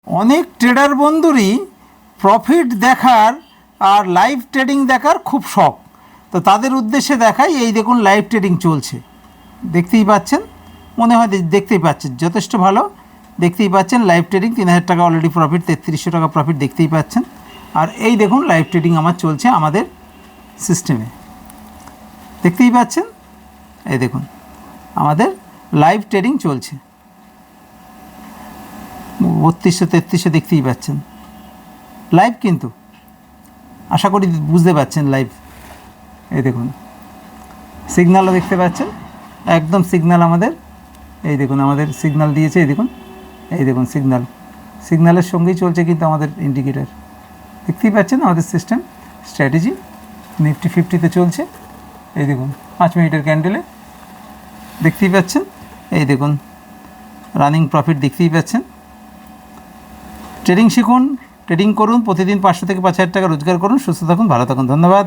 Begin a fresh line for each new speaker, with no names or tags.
অনেক tedder বন্ধুরই profit দেখার আর live trading দেখার খুব শখ, তো তাদের উদ্দেশ্যে দেখাই। এই দেখুন লাইভ ট্রেডিং চলছে, দেখতেই পাচ্ছেন, মনে হয় দেখতেই পাচ্ছেন, যথেষ্ট ভালো দেখতেই পাচ্ছেন। লাইভ ট্রেডিং 3000 টাকা অলরেডি প্রফিট, 3300 টাকা প্রফিট দেখতেই পাচ্ছেন। আর এই দেখুন লাইভ ট্রেডিং আমার চলছে আমাদের সিস্টেমে, দেখতেই পাচ্ছেন। এই দেখুন আমাদের লাইভ ট্রেডিং চলছে 3200 3300 দেখতেই পাচ্ছেন লাইভ, কিন্তু আশা করি বুঝতে পাচ্ছেন লাইভ। এই দেখুন সিগন্যালও দেখতে পাচ্ছেন, একদম সিগন্যাল আমাদের, এই দেখুন আমাদের সিগন্যাল দিয়েছে, এই দেখুন সিগন্যালের সঙ্গেই চলছে কিন্তু আমাদের ইন্ডিকেটার, দেখতেই পাচ্ছেন আমাদের সিস্টেম স্ট্র্যাটেজি। নিফটি 50-তে চলছে, এই দেখুন 5 মিনিটের ক্যান্ডেলে দেখতেই পাচ্ছেন। এই দেখুন রানিং প্রফিট দেখতেই পাচ্ছেন। ট্রেডিং শিখুন, ট্রেডিং করুন, প্রতিদিন 500 থেকে 5000 টাকা রোজগার করুন। সুস্থ থাকুন, ভালো থাকুন, ধন্যবাদ।